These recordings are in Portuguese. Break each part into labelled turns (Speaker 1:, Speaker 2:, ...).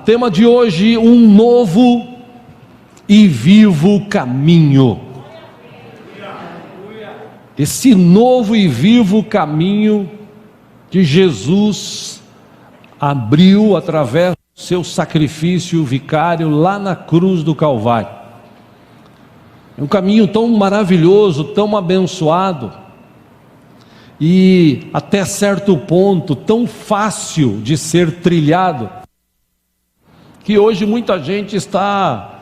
Speaker 1: Tema de hoje: um novo e vivo caminho. Esse novo e vivo caminho que Jesus abriu através do seu sacrifício vicário lá na cruz do Calvário. É um caminho tão maravilhoso, tão abençoado, e até certo ponto tão fácil de ser trilhado, que hoje muita gente está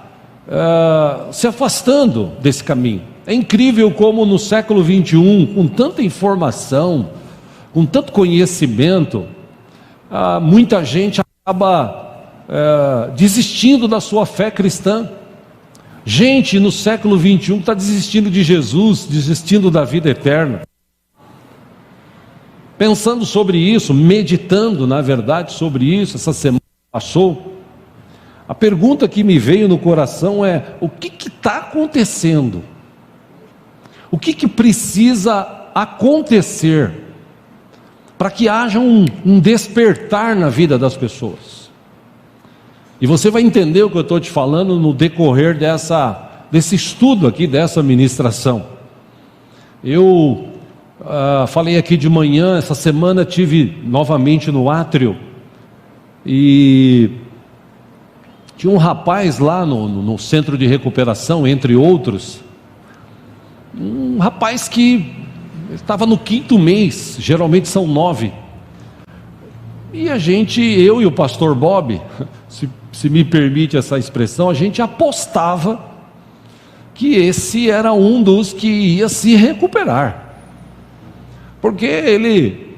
Speaker 1: se afastando desse caminho. É incrível como no século 21, com tanta informação, com tanto conhecimento, muita gente acaba desistindo da sua fé cristã. Gente no século 21 está desistindo de Jesus, desistindo da vida eterna. Pensando sobre isso, meditando na verdade sobre isso, essa semana passou, a pergunta que me veio no coração é: o que está acontecendo? O que precisa acontecer para que haja um despertar na vida das pessoas? E você vai entender o que eu estou te falando no decorrer desse estudo aqui, dessa ministração. Eu falei aqui de manhã, essa semana tive novamente no átrio, e tinha um rapaz lá no centro de recuperação, entre outros, um rapaz que estava no 5º mês, geralmente são 9, e eu e o pastor Bob, se me permite essa expressão, a gente apostava que esse era um dos que ia se recuperar, porque ele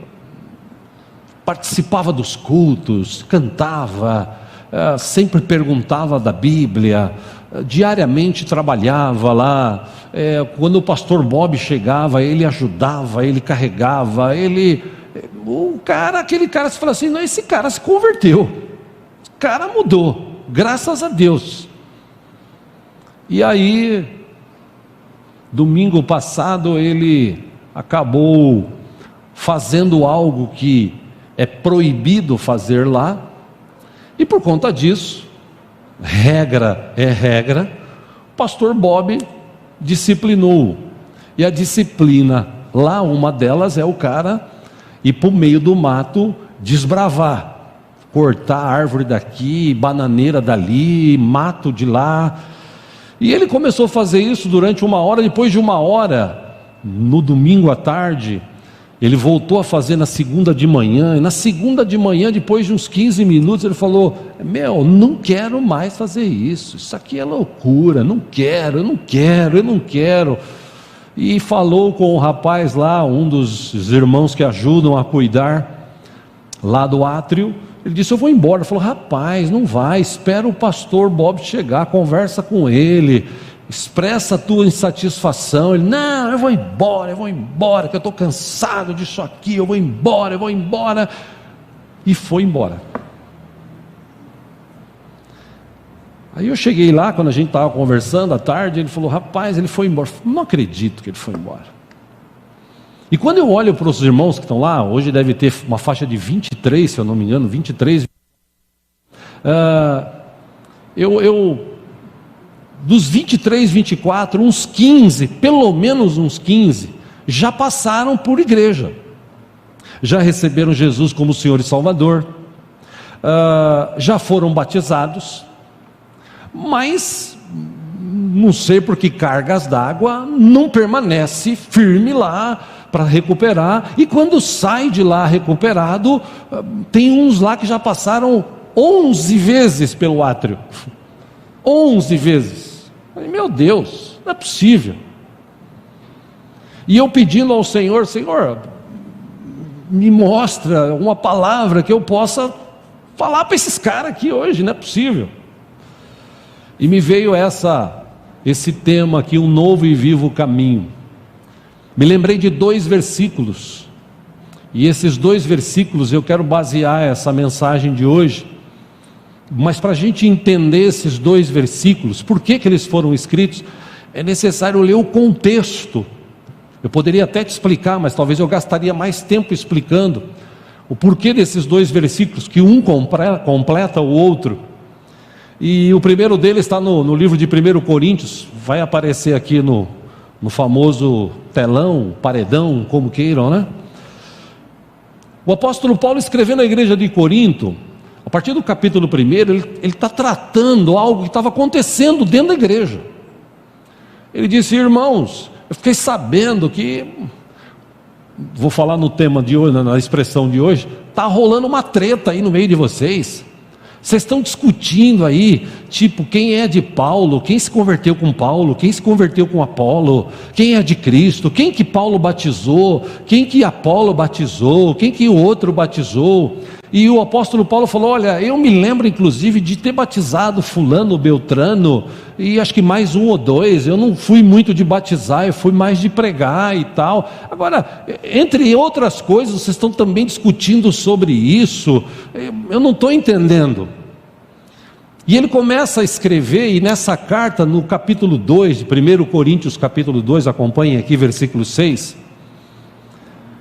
Speaker 1: participava dos cultos, cantava, sempre perguntava da Bíblia, diariamente trabalhava lá. Quando o pastor Bob chegava, ele ajudava, ele carregava, aquele cara, se fala assim: não, esse cara se converteu, esse cara mudou, graças a Deus. E aí, domingo passado, ele acabou fazendo algo que é proibido fazer lá, e por conta disso, regra é regra, o pastor Bob disciplinou. E a disciplina lá, uma delas é o cara ir para o meio do mato desbravar, cortar árvore daqui, bananeira dali, mato de lá. E ele começou a fazer isso durante 1 hora. Depois de 1 hora, no domingo à tarde, ele voltou a fazer na segunda de manhã. E na segunda de manhã, depois de uns 15 minutos, ele falou: não quero mais fazer isso aqui é loucura, não quero. E falou com o rapaz lá, um dos irmãos que ajudam a cuidar lá do átrio. Ele disse: eu vou embora. Ele falou: rapaz, não vai, espera o pastor Bob chegar, conversa com ele, expressa a tua insatisfação. Ele: não, eu vou embora, que eu estou cansado disso aqui, eu vou embora. E foi embora. Aí eu cheguei lá, quando a gente estava conversando à tarde, ele falou: rapaz, ele foi embora. Não acredito que ele foi embora. E quando eu olho para os irmãos que estão lá, hoje deve ter uma faixa de 23, se eu não me engano, 23. Dos 23, 24, uns 15, pelo menos uns 15, já passaram por igreja, já receberam Jesus como Senhor e Salvador, já foram batizados, mas não sei por que cargas d'água não permanece firme lá para recuperar, e quando sai de lá recuperado, tem uns lá que já passaram 11 vezes pelo átrio, 11 vezes. Meu Deus, não é possível. E eu pedindo ao Senhor: Senhor, me mostra uma palavra que eu possa falar para esses caras aqui hoje, não é possível. E me veio esse tema aqui, um novo e vivo caminho. Me lembrei de 2 versículos, e esses 2 versículos eu quero basear essa mensagem de hoje. Mas para a gente entender esses 2 versículos, por que eles foram escritos, é necessário ler o contexto. Eu poderia até te explicar, mas talvez eu gastaria mais tempo explicando o porquê desses dois versículos, que um completa o outro. E o primeiro deles está no livro de 1 Coríntios, vai aparecer aqui no famoso telão, paredão, como queiram, né? O apóstolo Paulo, escrevendo à igreja de Corinto, a partir do capítulo 1, ele está tratando algo que estava acontecendo dentro da igreja. Ele disse: irmãos, eu fiquei sabendo que, vou falar no tema de hoje, na expressão de hoje, está rolando uma treta aí no meio de vocês. Vocês estão discutindo aí, tipo, quem é de Paulo, quem se converteu com Paulo, quem se converteu com Apolo, quem é de Cristo, quem que Paulo batizou, quem que Apolo batizou, quem que o outro batizou. E o apóstolo Paulo falou: olha, eu me lembro inclusive de ter batizado fulano, Beltrano, e acho que mais um ou dois. Eu não fui muito de batizar, eu fui mais de pregar e tal. Agora, entre outras coisas, vocês estão também discutindo sobre isso, eu não estou entendendo. E ele começa a escrever, e nessa carta, no capítulo 2, de 1 Coríntios capítulo 2, acompanhem aqui, versículo 6,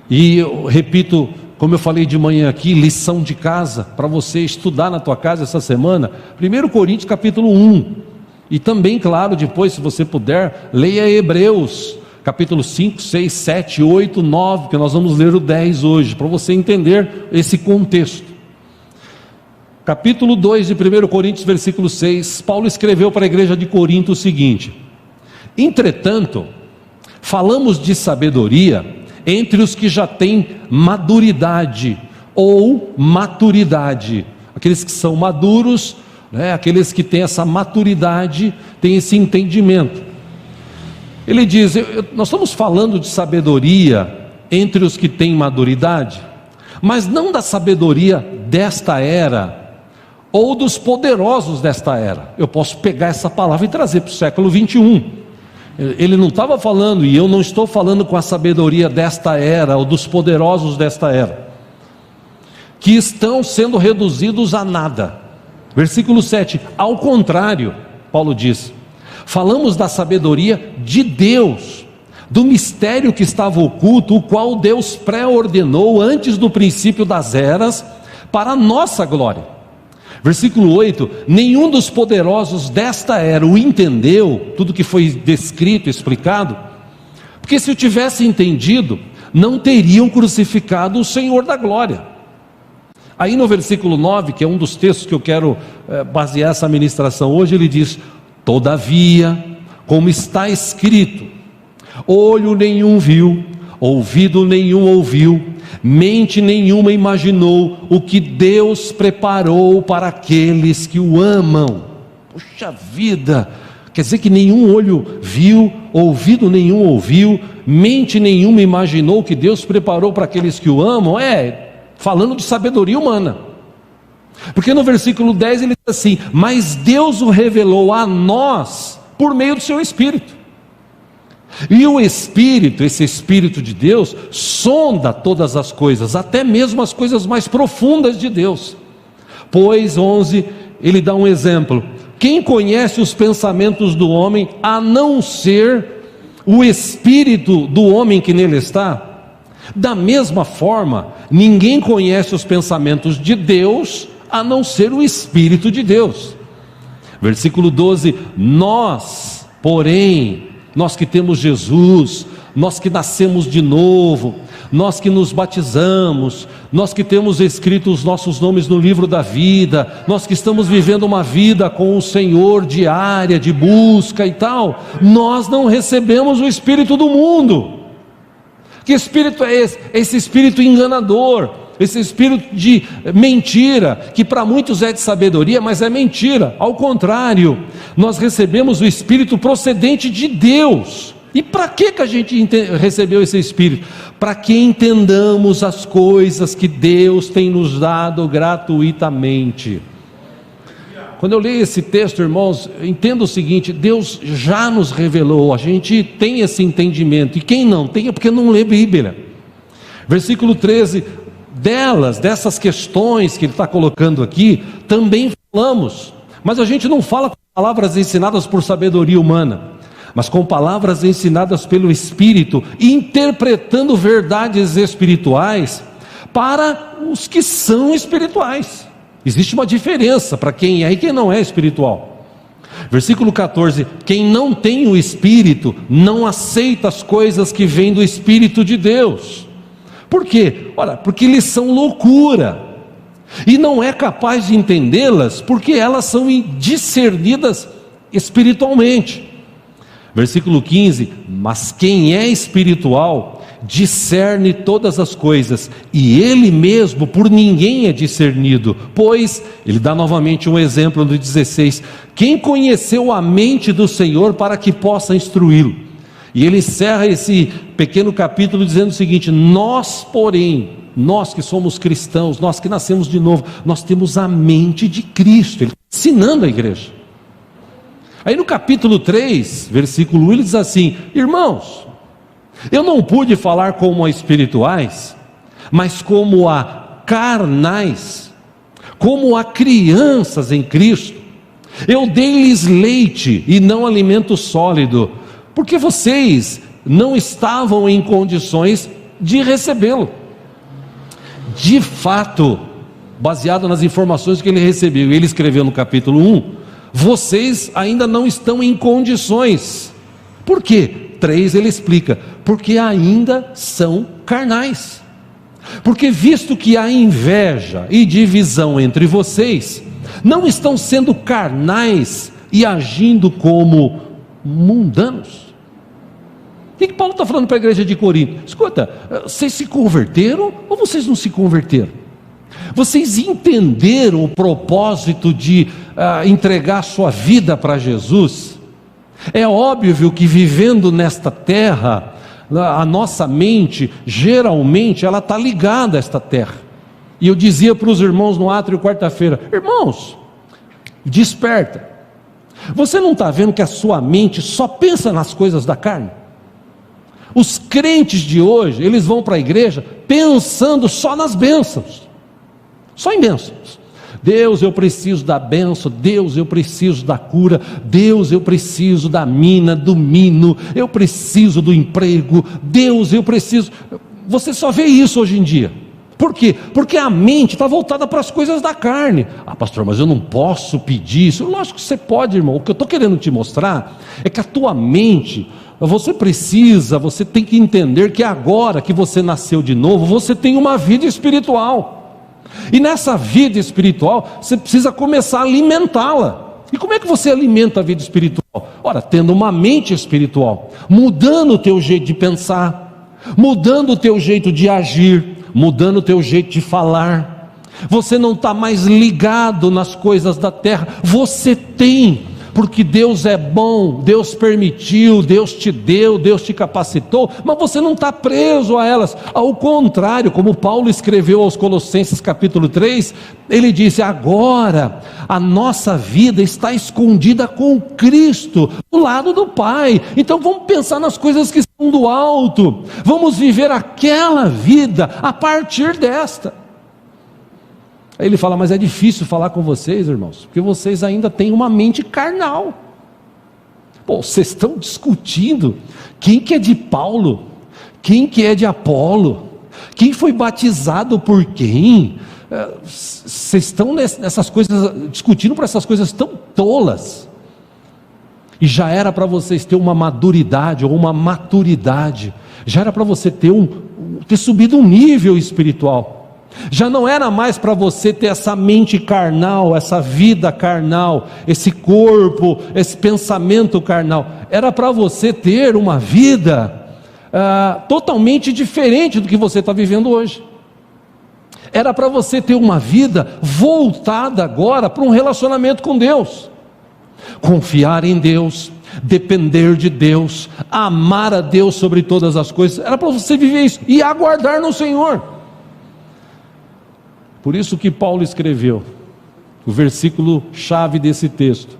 Speaker 1: e eu repito, como eu falei de manhã aqui, lição de casa, para você estudar na tua casa essa semana, 1 Coríntios capítulo 1, e também, claro, depois, se você puder, leia Hebreus, capítulo 5, 6, 7, 8, 9, que nós vamos ler o 10 hoje, para você entender esse contexto. Capítulo 2 de 1 Coríntios, versículo 6, Paulo escreveu para a igreja de Corinto o seguinte: entretanto, falamos de sabedoria entre os que já têm maduridade ou maturidade, aqueles que são maduros, né, aqueles que têm essa maturidade, têm esse entendimento. Ele diz: nós estamos falando de sabedoria entre os que têm maduridade, mas não da sabedoria desta era, ou dos poderosos desta era. Eu posso pegar essa palavra e trazer para o século 21. Ele não estava falando, e eu não estou falando com a sabedoria desta era, ou dos poderosos desta era, que estão sendo reduzidos a nada. Versículo 7, ao contrário, Paulo diz: falamos da sabedoria de Deus, do mistério que estava oculto, o qual Deus pré-ordenou antes do princípio das eras, para a nossa glória. Versículo 8, nenhum dos poderosos desta era o entendeu, tudo que foi descrito, explicado, porque se o tivesse entendido, não teriam crucificado o Senhor da glória. Aí no versículo 9, que é um dos textos que eu quero basear essa ministração hoje, ele diz: todavia, como está escrito, olho nenhum viu, ouvido nenhum ouviu, mente nenhuma imaginou o que Deus preparou para aqueles que o amam. Puxa vida, quer dizer que nenhum olho viu, ouvido nenhum ouviu, mente nenhuma imaginou o que Deus preparou para aqueles que o amam. Falando de sabedoria humana, porque no versículo 10 ele diz assim: mas Deus o revelou a nós por meio do seu Espírito. E o Espírito, esse Espírito de Deus, sonda todas as coisas, até mesmo as coisas mais profundas de Deus. Pois 11, ele dá um exemplo: quem conhece os pensamentos do homem, a não ser o Espírito do homem que nele está? Da mesma forma, ninguém conhece os pensamentos de Deus, a não ser o Espírito de Deus. Versículo 12, nós, porém, nós que temos Jesus, nós que nascemos de novo, nós que nos batizamos, nós que temos escrito os nossos nomes no livro da vida, nós que estamos vivendo uma vida com o Senhor diária, de busca e tal, nós não recebemos o Espírito do mundo. Que espírito é esse? Esse espírito enganador, esse espírito de mentira, que para muitos é de sabedoria, mas é mentira. Ao contrário, nós recebemos o Espírito procedente de Deus. E para que a gente recebeu esse Espírito? Para que entendamos as coisas que Deus tem nos dado gratuitamente. Quando eu leio esse texto, irmãos, eu entendo o seguinte: Deus já nos revelou, a gente tem esse entendimento, e quem não tem é porque não lê Bíblia. Versículo 13, dessas questões que ele está colocando aqui, também falamos, mas a gente não fala com palavras ensinadas por sabedoria humana, mas com palavras ensinadas pelo Espírito, interpretando verdades espirituais, para os que são espirituais. Existe uma diferença para quem é e quem não é espiritual. Versículo 14: quem não tem o Espírito não aceita as coisas que vêm do Espírito de Deus. Por quê? Ora, porque eles são loucura, e não é capaz de entendê-las, porque elas são discernidas espiritualmente. Versículo 15: mas quem é espiritual discerne todas as coisas, e ele mesmo por ninguém é discernido, pois, ele dá novamente um exemplo no 16, quem conheceu a mente do Senhor para que possa instruí-lo? E ele encerra esse pequeno capítulo dizendo o seguinte: nós porém, nós que somos cristãos, nós que nascemos de novo, nós temos a mente de Cristo. Ele está ensinando a igreja. Aí no capítulo 3, versículo 1, ele diz assim: irmãos, eu não pude falar como a espirituais, mas como a carnais, como a crianças em Cristo. Eu dei-lhes leite e não alimento sólido, porque vocês não estavam em condições de recebê-lo. De fato, baseado nas informações que ele recebeu, ele escreveu no capítulo 1, vocês ainda não estão em condições. Por quê? 3 ele explica: porque ainda são carnais. Porque visto que há inveja e divisão entre vocês, não estão sendo carnais e agindo como mundanos. O que Paulo está falando para a igreja de Corinto? Escuta, vocês se converteram ou vocês não se converteram? Vocês entenderam o propósito de entregar sua vida para Jesus? É óbvio que vivendo nesta terra, a nossa mente, geralmente, ela está ligada a esta terra. E eu dizia para os irmãos no átrio quarta-feira: irmãos, desperta. Você não está vendo que a sua mente só pensa nas coisas da carne? Os crentes de hoje, eles vão para a igreja pensando só nas bênçãos, só em bênçãos. Deus, eu preciso da bênção. Deus, eu preciso da cura. Deus, eu preciso da mina, do mino. Eu preciso do emprego. Deus, eu preciso. Você só vê isso hoje em dia. Por quê? Porque a mente está voltada para as coisas da carne. Ah, pastor, mas eu não posso pedir isso. Lógico que você pode, irmão. O que eu estou querendo te mostrar é que a tua mente, você tem que entender que agora que você nasceu de novo, você tem uma vida espiritual. E nessa vida espiritual, você precisa começar a alimentá-la. E como é que você alimenta a vida espiritual? Ora, tendo uma mente espiritual, mudando o teu jeito de pensar, mudando o teu jeito de agir, mudando o teu jeito de falar. Você não está mais ligado nas coisas da terra. Você tem, porque Deus é bom, Deus permitiu, Deus te deu, Deus te capacitou, mas você não está preso a elas. Ao contrário, como Paulo escreveu aos Colossenses capítulo 3, ele disse: agora a nossa vida está escondida com Cristo do lado do Pai. Então vamos pensar nas coisas que são do alto, vamos viver aquela vida a partir desta. Aí ele fala: mas é difícil falar com vocês, irmãos, porque vocês ainda têm uma mente carnal. Pô, vocês estão discutindo quem que é de Paulo, quem que é de Apolo, quem foi batizado por quem. Vocês estão nessas coisas, discutindo por essas coisas tão tolas. E já era para vocês ter uma maduridade ou uma maturidade, já era para você ter subido um nível espiritual. Já não era mais para você ter essa mente carnal, essa vida carnal, esse corpo, esse pensamento carnal. Era para você ter uma vida totalmente diferente do que você está vivendo hoje. Era para você ter uma vida voltada agora para um relacionamento com Deus. Confiar em Deus, depender de Deus, amar a Deus sobre todas as coisas. Era para você viver isso e aguardar no Senhor. Por isso que Paulo escreveu o versículo chave desse texto,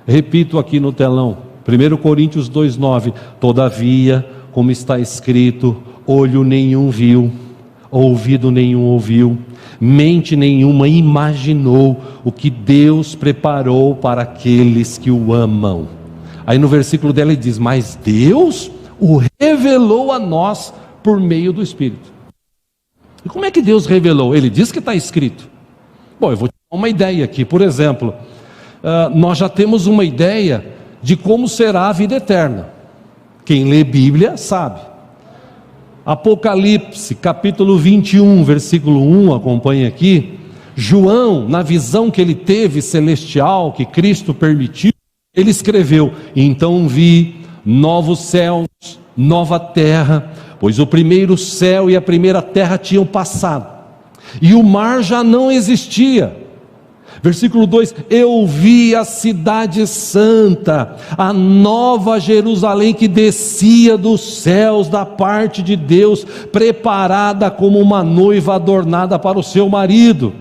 Speaker 1: repito aqui no telão, 1 Coríntios 2,9: todavia, como está escrito, olho nenhum viu, ouvido nenhum ouviu, mente nenhuma imaginou o que Deus preparou para aqueles que o amam. Aí no versículo dela ele diz: mas Deus o revelou a nós por meio do Espírito. E como é que Deus revelou? Ele diz que está escrito. Bom, eu vou te dar uma ideia aqui. Por exemplo, nós já temos uma ideia de como será a vida eterna. Quem lê Bíblia sabe. Apocalipse, capítulo 21, versículo 1, acompanhe aqui. João, na visão que ele teve celestial, que Cristo permitiu, ele escreveu: então vi novos céus, nova terra, pois o primeiro céu e a primeira terra tinham passado, e o mar já não existia. Versículo 2: eu vi a cidade santa, a nova Jerusalém, que descia dos céus da parte de Deus, preparada como uma noiva adornada para o seu marido.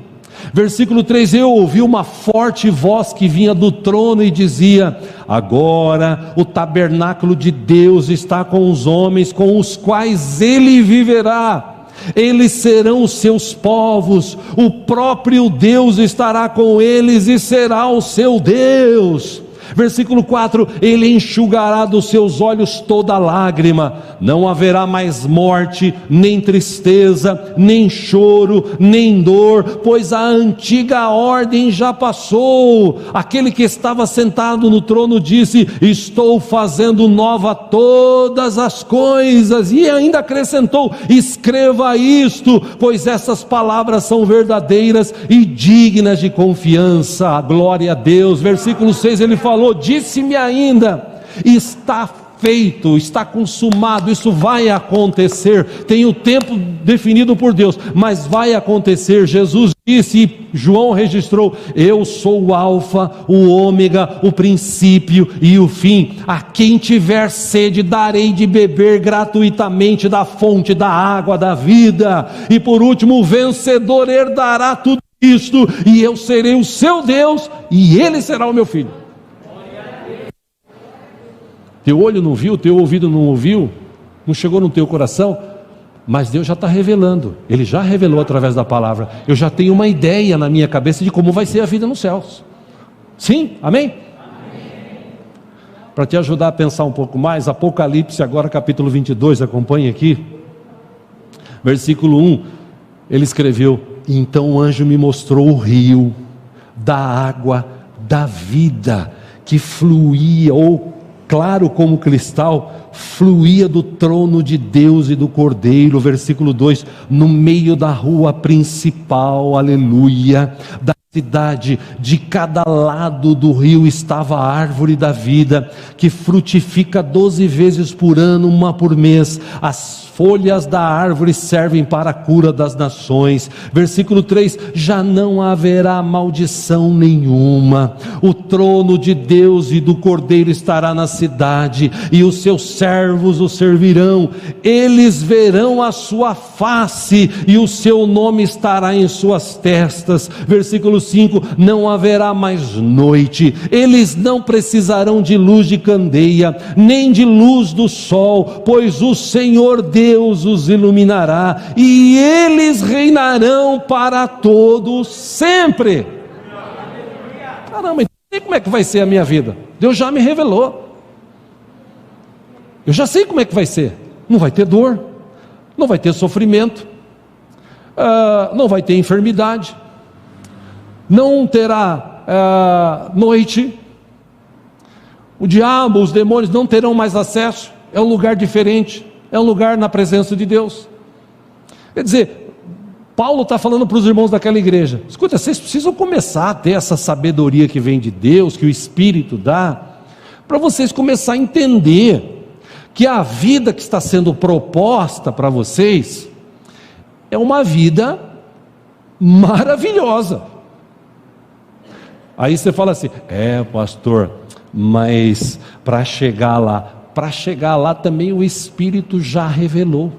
Speaker 1: Versículo 3: eu ouvi uma forte voz que vinha do trono e dizia: agora o tabernáculo de Deus está com os homens, com os quais ele viverá. Eles serão os seus povos, o próprio Deus estará com eles e será o seu Deus. Versículo 4: ele enxugará dos seus olhos toda lágrima, não haverá mais morte, nem tristeza, nem choro, nem dor, pois a antiga ordem já passou. Aquele que estava sentado no trono disse: estou fazendo nova todas as coisas, e ainda acrescentou: escreva isto, pois essas palavras são verdadeiras e dignas de confiança. Glória a Deus. Versículo 6, ele falou: disse-me ainda, está feito, está consumado. Isso vai acontecer, tem o tempo definido por Deus, mas vai acontecer. Jesus disse, e João registrou: eu sou o alfa, o ômega, o princípio e o fim. A quem tiver sede darei de beber gratuitamente da fonte da água da vida. E por último, o vencedor herdará tudo isto, e eu serei o seu Deus e ele será o meu filho. Teu olho não viu, teu ouvido não ouviu, não chegou no teu coração, mas Deus já está revelando. Ele já revelou através da palavra. Eu já tenho uma ideia na minha cabeça de como vai ser a vida nos céus. Sim? Amém? Para te ajudar a pensar um pouco mais, Apocalipse agora capítulo 22, acompanhe aqui, versículo 1, ele escreveu: então o anjo me mostrou o rio da água da vida, que fluía, ou claro como cristal, fluía do trono de Deus e do Cordeiro. Versículo 2: no meio da rua principal, aleluia, da cidade, de cada lado do rio estava a árvore da vida, que frutifica 12 vezes por ano, uma por mês. As folhas da árvore servem para a cura das nações. Versículo 3: já não haverá maldição nenhuma. O trono de Deus e do Cordeiro estará na cidade, e os seus servos o servirão. Eles verão a sua face, e o seu nome estará em suas testas. Versículo 5: não haverá mais noite. Eles não precisarão de luz de candeia, nem de luz do sol, pois o Senhor Deus os iluminará, e eles reinarão para todos sempre. Caramba, então como é que vai ser a minha vida? Deus já me revelou. Eu já sei como é que vai ser. Não vai ter dor, não vai ter sofrimento, não vai ter enfermidade, não terá noite. O diabo, os demônios não terão mais acesso. É um lugar diferente, é um lugar na presença de Deus. Quer dizer, Paulo está falando para os irmãos daquela igreja: escuta, vocês precisam começar a ter essa sabedoria que vem de Deus, que o Espírito dá, para vocês começar a entender que a vida que está sendo proposta para vocês é uma vida maravilhosa. Aí você fala assim: pastor, mas para chegar lá também o Espírito já revelou.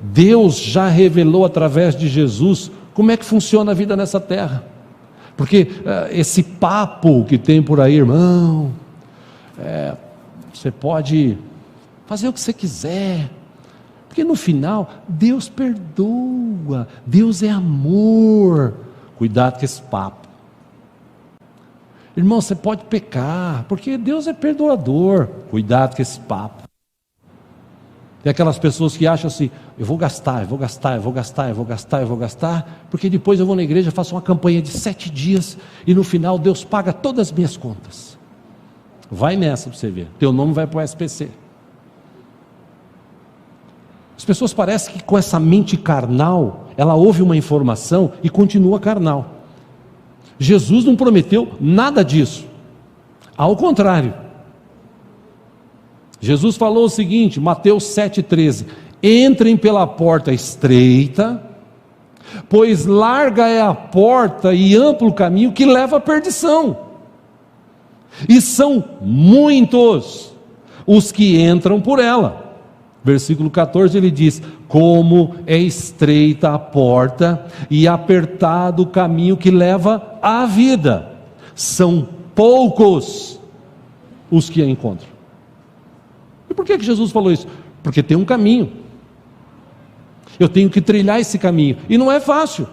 Speaker 1: Deus já revelou através de Jesus como é que funciona a vida nessa terra. Porque esse papo que tem por aí, irmão, você pode fazer o que você quiser, porque no final Deus perdoa, Deus é amor. Cuidado com esse papo. Irmão, você pode pecar, porque Deus é perdoador. Cuidado com esse papo. Tem aquelas pessoas que acham assim: eu vou gastar, porque depois eu vou na igreja, faço uma campanha de 7 dias, e no final Deus paga todas as minhas contas. Vai nessa para você ver, teu nome vai para o SPC. As pessoas parecem que com essa mente carnal, ela ouve uma informação e continua carnal. Jesus não prometeu nada disso, ao contrário. Jesus falou o seguinte, Mateus 7,13: entrem pela porta estreita, pois larga é a porta e amplo o caminho que leva à perdição, e são muitos os que entram por ela. Versículo 14 ele diz: como é estreita a porta e apertado o caminho que leva à vida, são poucos os que a encontram. E por que Jesus falou isso? Porque tem um caminho, eu tenho que trilhar esse caminho, e não é fácil.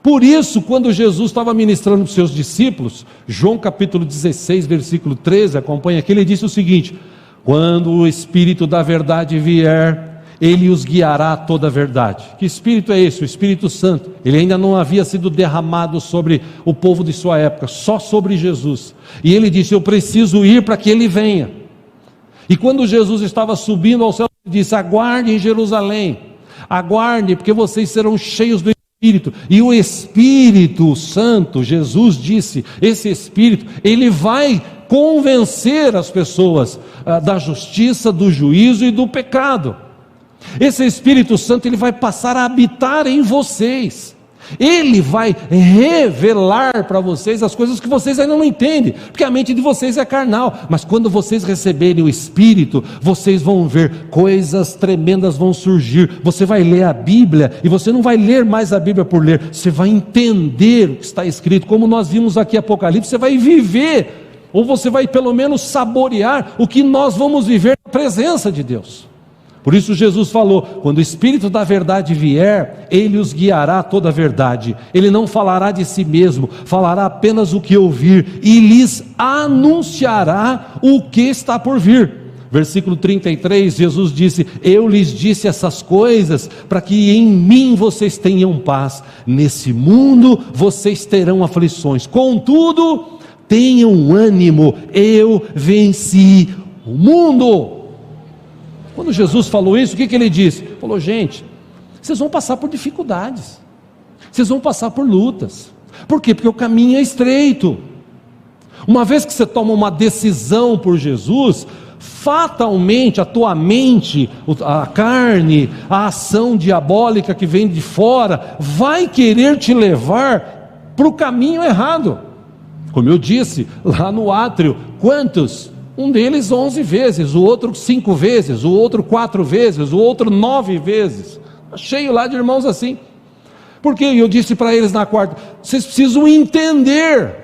Speaker 1: Por isso, quando Jesus estava ministrando para os seus discípulos, João capítulo 16, versículo 13, acompanha aqui, ele disse o seguinte: quando o Espírito da verdade vier, ele os guiará a toda a verdade. Que Espírito é esse? O Espírito Santo. Ele ainda não havia sido derramado sobre o povo de sua época, só sobre Jesus. E ele disse: eu preciso ir para que ele venha. E quando Jesus estava subindo ao céu, ele disse: aguarde em Jerusalém, aguarde, porque vocês serão cheios do Espírito. E o Espírito Santo, Jesus disse, esse Espírito, ele vai convencer as pessoas da justiça, do juízo e do pecado. Esse Espírito Santo, ele vai passar a habitar em vocês. Ele vai revelar para vocês as coisas que vocês ainda não entendem, porque a mente de vocês é carnal. Mas quando vocês receberem o Espírito, vocês vão ver coisas tremendas vão surgir. Você vai ler a Bíblia, e você não vai ler mais a Bíblia por ler, você vai entender o que está escrito, como nós vimos aqui em Apocalipse. Você vai viver, ou você vai pelo menos saborear o que nós vamos viver na presença de Deus. Por isso Jesus falou: quando o Espírito da verdade vier, ele os guiará a toda a verdade. Ele não falará de si mesmo, falará apenas o que ouvir, e lhes anunciará o que está por vir. Versículo 33, Jesus disse: eu lhes disse essas coisas para que em mim vocês tenham paz. Nesse mundo vocês terão aflições, contudo tenham ânimo, eu venci o mundo. Quando Jesus falou isso, o que ele disse? Falou: gente, vocês vão passar por dificuldades, vocês vão passar por lutas. Por quê? Porque o caminho é estreito. Uma vez que você toma uma decisão por Jesus, fatalmente a tua mente, a carne, a ação diabólica que vem de fora, vai querer te levar para o caminho errado. Como eu disse lá no átrio, quantos? Um deles 11 vezes, o outro 5 vezes, o outro 4 vezes, o outro 9 vezes. Cheio lá de irmãos assim. Porque eu disse para eles na quarta: vocês precisam entender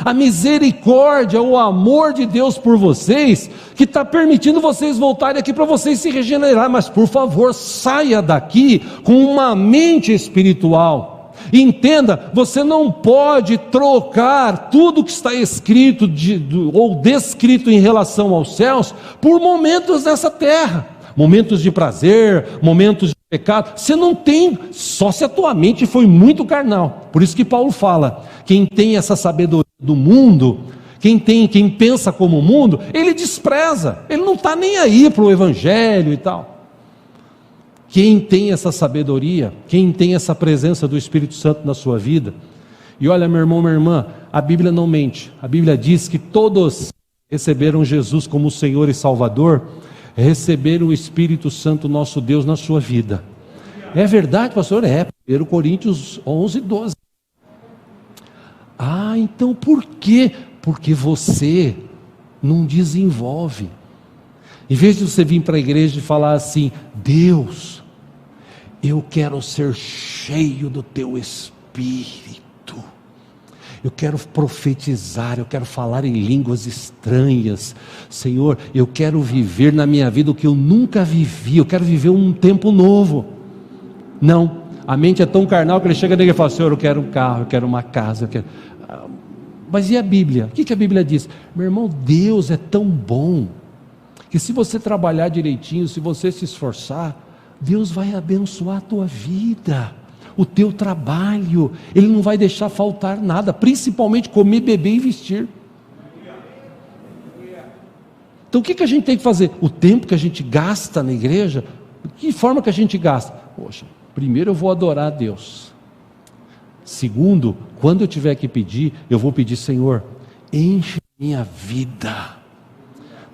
Speaker 1: a misericórdia, o amor de Deus por vocês, que está permitindo vocês voltarem aqui para vocês se regenerar. Mas por favor, saia daqui com uma mente espiritual. Entenda, você não pode trocar tudo que está escrito ou descrito em relação aos céus por momentos nessa terra, momentos de prazer, momentos de pecado. Você não tem, só se a tua mente foi muito carnal. Por isso que Paulo fala: quem tem essa sabedoria do mundo, quem pensa como o mundo, ele despreza, ele não está nem aí para o evangelho e tal. Quem tem essa sabedoria, quem tem essa presença do Espírito Santo na sua vida, e olha, meu irmão, minha irmã, a Bíblia não mente. A Bíblia diz que todos receberam Jesus como Senhor e Salvador, receberam o Espírito Santo, nosso Deus, na sua vida. É verdade, pastor? É, 1 Coríntios 11, 12. Ah, então por quê? Porque você não desenvolve. Em vez de você vir para a igreja e falar assim: Deus, eu quero ser cheio do teu Espírito, eu quero profetizar, eu quero falar em línguas estranhas, Senhor, eu quero viver na minha vida o que eu nunca vivi, eu quero viver um tempo novo. Não, a mente é tão carnal que ele chega nele e fala: Senhor, eu quero um carro, eu quero uma casa, eu quero... Mas e a Bíblia? O que a Bíblia diz? Meu irmão, Deus é tão bom, que se você trabalhar direitinho, se você se esforçar, Deus vai abençoar a tua vida, o teu trabalho, Ele não vai deixar faltar nada, principalmente comer, beber e vestir. Então o que a gente tem que fazer? O tempo que a gente gasta na igreja, de que forma que a gente gasta? Poxa, primeiro eu vou adorar a Deus. Segundo, quando eu tiver que pedir, eu vou pedir: Senhor, enche minha vida,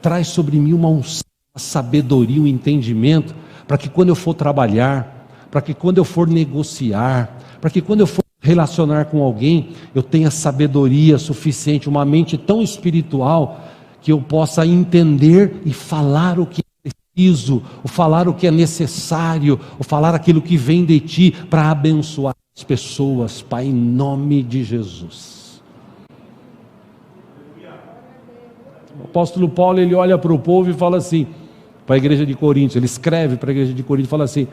Speaker 1: traz sobre mim uma unção, uma sabedoria, um entendimento, para que quando eu for trabalhar, para que quando eu for negociar, para que quando eu for relacionar com alguém, eu tenha sabedoria suficiente, uma mente tão espiritual, que eu possa entender e falar o que é preciso, ou falar o que é necessário, ou falar aquilo que vem de Ti, para abençoar as pessoas, Pai, em nome de Jesus. O apóstolo Paulo, ele olha para o povo e fala assim, para a igreja de Corinto, ele escreve para a igreja de Corinto e fala assim: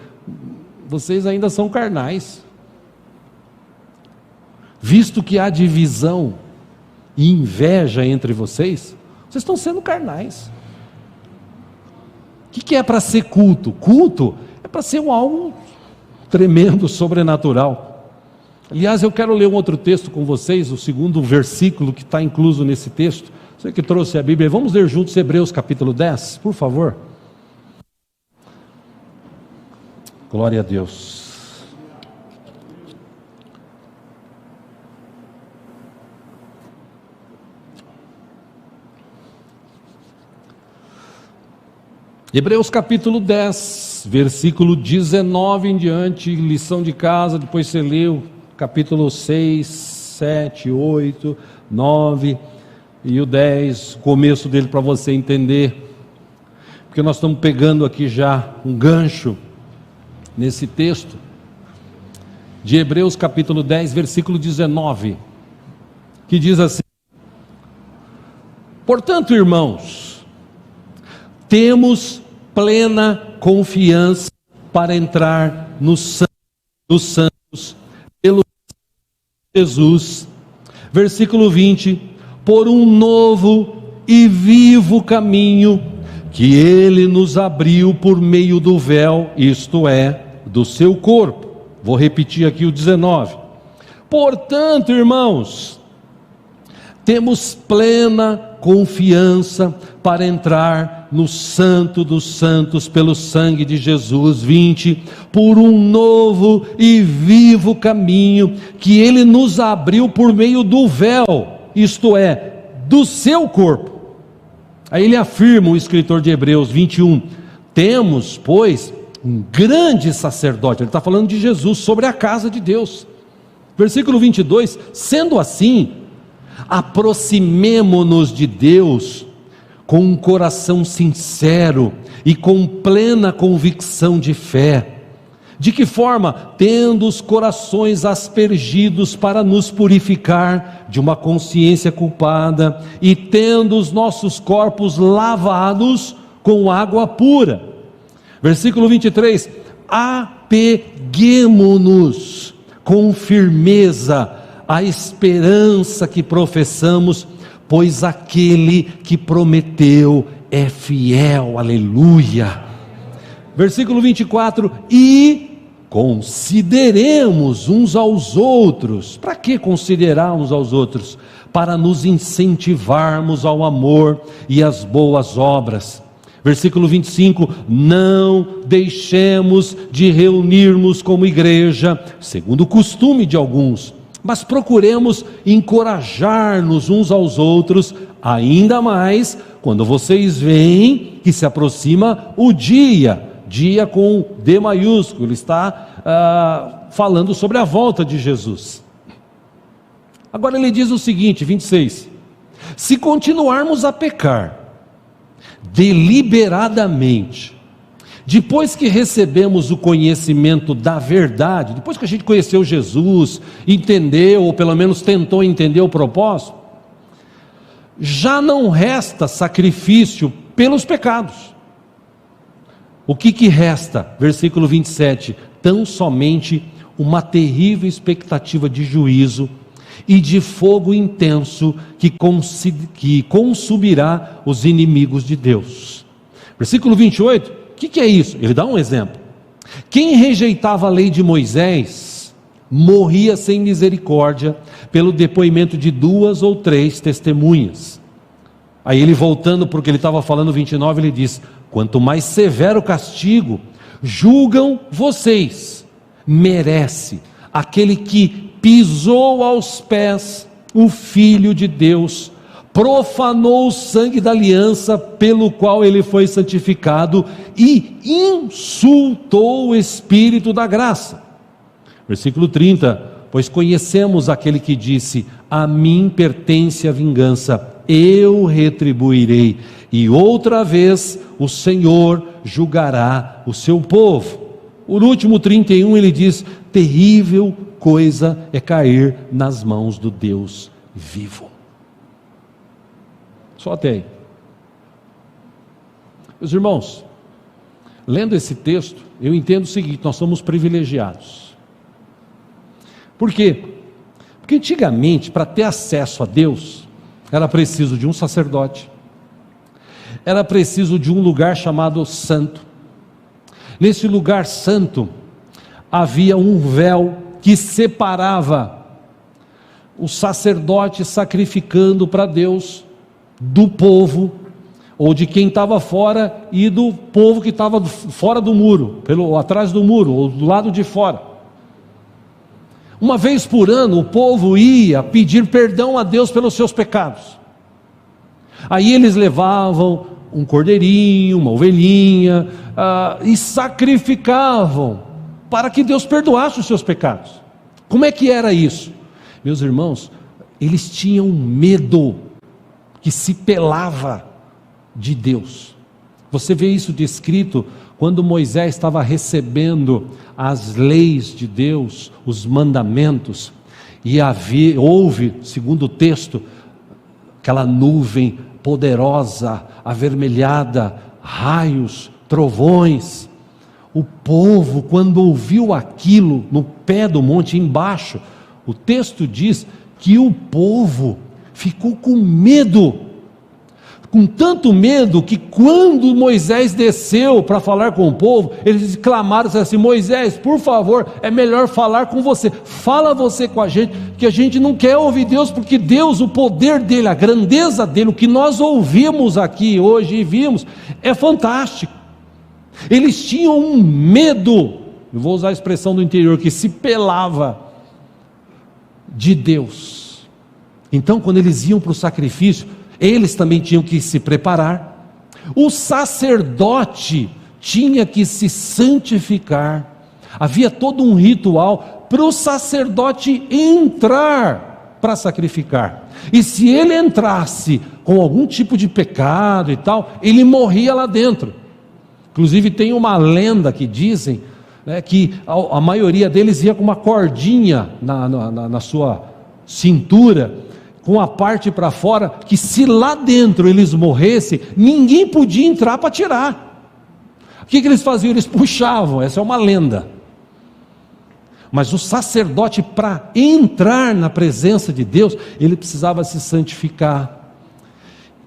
Speaker 1: vocês ainda são carnais, visto que há divisão e inveja entre vocês estão sendo carnais. O que é para ser culto? Culto é para ser algo tremendo, sobrenatural. Aliás, eu quero ler um outro texto com vocês, o segundo versículo que está incluso nesse texto. Você que trouxe a Bíblia, vamos ler juntos Hebreus capítulo 10, por favor. Glória a Deus. Hebreus capítulo 10, versículo 19 em diante, lição de casa, depois você leu capítulo 6, 7, 8, 9 e o 10, começo dele para você entender, porque nós estamos pegando aqui já um gancho nesse texto, de Hebreus capítulo 10, versículo 19, que diz assim: portanto, irmãos, temos plena confiança para entrar no Santo dos Santos, pelo Jesus, versículo 20, por um novo e vivo caminho, que Ele nos abriu por meio do véu, isto é, do seu corpo. Vou repetir aqui o 19, portanto, irmãos, temos plena confiança para entrar no Santo dos Santos pelo sangue de Jesus. 20, por um novo e vivo caminho que Ele nos abriu por meio do véu, isto é, do seu corpo. Aí ele afirma, o escritor de Hebreus 21, temos, pois, um grande sacerdote. Ele está falando de Jesus, sobre a casa de Deus. Versículo 22, sendo assim, aproximemo-nos de Deus com um coração sincero e com plena convicção de fé. De que forma? Tendo os corações aspergidos para nos purificar de uma consciência culpada e tendo os nossos corpos lavados com água pura. Versículo 23, apeguemo-nos com firmeza à esperança que professamos, pois aquele que prometeu é fiel, aleluia. Versículo 24, e consideremos uns aos outros. Para que considerar uns aos outros? Para nos incentivarmos ao amor e às boas obras. Versículo 25, não deixemos de reunirmos como igreja, segundo o costume de alguns, mas procuremos encorajar-nos uns aos outros, ainda mais quando vocês veem que se aproxima o dia com D maiúsculo, está falando sobre a volta de Jesus. Agora ele diz o seguinte, 26, se continuarmos a pecar deliberadamente, depois que recebemos o conhecimento da verdade, depois que a gente conheceu Jesus, entendeu, ou pelo menos tentou entender o propósito, já não resta sacrifício pelos pecados. O que resta? Versículo 27, tão somente uma terrível expectativa de juízo e de fogo intenso que consumirá os inimigos de Deus. Versículo 28, o que é isso? Ele dá um exemplo. Quem rejeitava a lei de Moisés, morria sem misericórdia, pelo depoimento de 2 ou 3 testemunhas. Aí ele, voltando porque ele estava falando 29, ele diz: quanto mais severo o castigo, julgam vocês, merece aquele que pisou aos pés o Filho de Deus, profanou o sangue da aliança pelo qual ele foi santificado e insultou o Espírito da graça. Versículo 30, pois conhecemos aquele que disse: a mim pertence a vingança, eu retribuirei, e outra vez o Senhor julgará o seu povo. Por último, 31, ele diz: terrível coisa é cair nas mãos do Deus vivo. Só até aí. Meus irmãos, lendo esse texto, eu entendo o seguinte: nós somos privilegiados. Por quê? Porque antigamente, para ter acesso a Deus, era preciso de um sacerdote, era preciso de um lugar chamado santo. Nesse lugar santo, havia um véu que separava o sacerdote sacrificando para Deus do povo, ou de quem estava fora, e do povo que estava fora do muro, atrás do muro, ou do lado de fora. Uma vez por ano, o povo ia pedir perdão a Deus pelos seus pecados. Aí eles levavam um cordeirinho, uma ovelhinha, e sacrificavam para que Deus perdoasse os seus pecados. Como é que era isso? Meus irmãos, eles tinham medo que se pelava de Deus. Você vê isso descrito quando Moisés estava recebendo as leis de Deus, os mandamentos, e houve, segundo o texto, aquela nuvem poderosa, avermelhada, raios, trovões. O povo, quando ouviu aquilo no pé do monte embaixo, o texto diz que o povo ficou com medo, com tanto medo que quando Moisés desceu para falar com o povo, eles clamaram assim: Moisés, por favor, é melhor falar com você, fala você com a gente, que a gente não quer ouvir Deus, porque Deus, o poder dele, a grandeza dele, o que nós ouvimos aqui hoje e vimos, é fantástico. Eles tinham um medo, eu vou usar a expressão do interior, que se pelava de Deus. Então, quando eles iam para o sacrifício, eles também tinham que se preparar. O sacerdote tinha que se santificar. Havia todo um ritual para o sacerdote entrar para sacrificar. E se ele entrasse com algum tipo de pecado e tal, ele morria lá dentro. Inclusive tem uma lenda que dizem, né, que a maioria deles ia com uma cordinha na sua cintura, com a parte para fora, que se lá dentro eles morressem, ninguém podia entrar para tirar. O que eles faziam? Eles puxavam, essa é uma lenda. Mas o sacerdote, para entrar na presença de Deus, ele precisava se santificar.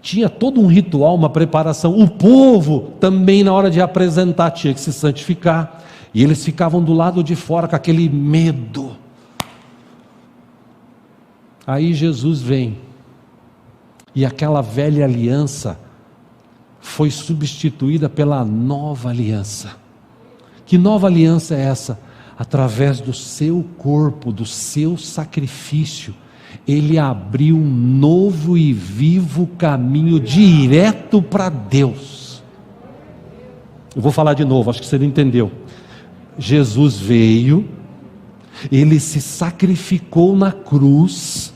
Speaker 1: Tinha todo um ritual, uma preparação. O povo também, na hora de apresentar, tinha que se santificar. E eles ficavam do lado de fora com aquele medo. Aí Jesus vem, e aquela velha aliança foi substituída pela nova aliança. Que nova aliança é essa? Através do seu corpo, do seu sacrifício, ele abriu um novo e vivo caminho direto para Deus. Eu vou falar de novo, acho que você não entendeu. Jesus veio, ele se sacrificou na cruz,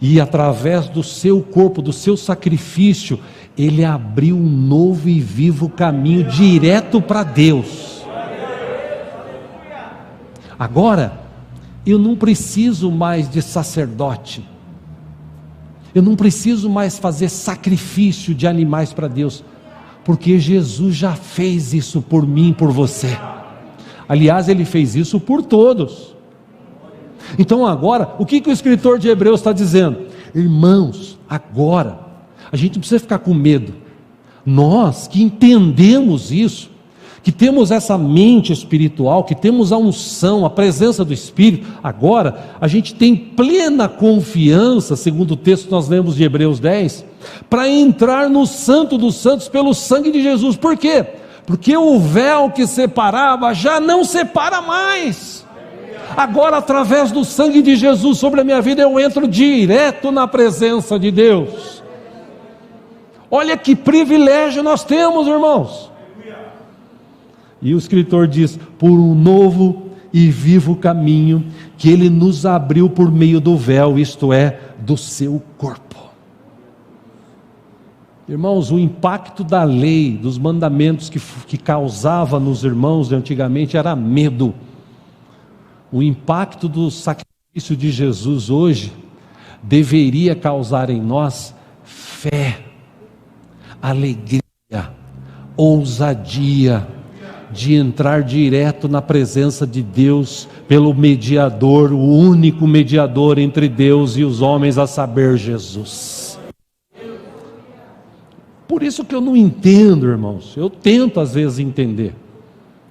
Speaker 1: e através do seu corpo, do seu sacrifício, ele abriu um novo e vivo caminho direto para Deus. Agora, eu não preciso mais de sacerdote, eu não preciso mais fazer sacrifício de animais para Deus, porque Jesus já fez isso por mim e por você. Aliás, ele fez isso por todos. Então agora, o que o escritor de Hebreus está dizendo? Irmãos, agora, a gente não precisa ficar com medo, Nós que entendemos isso, que temos essa mente espiritual, que temos a unção, a presença do Espírito, agora a gente tem plena confiança, segundo o texto que nós lemos de Hebreus 10, para entrar no Santo dos Santos pelo sangue de Jesus. Por quê? Porque o véu que separava já não separa mais. Agora, através do sangue de Jesus sobre a minha vida, eu entro direto na presença de Deus. Olha que privilégio nós temos, irmãos. E o escritor diz: por um novo e vivo caminho que Ele nos abriu por meio do véu, isto é, do seu corpo. Irmãos, o impacto da lei, dos mandamentos que causava nos irmãos de antigamente era medo. O impacto do sacrifício de Jesus hoje deveria causar em nós fé, alegria, ousadia de entrar direto na presença de Deus pelo mediador, o único mediador entre Deus e os homens, a saber, Jesus. Por isso que eu não entendo, irmãos. Eu tento às vezes entender,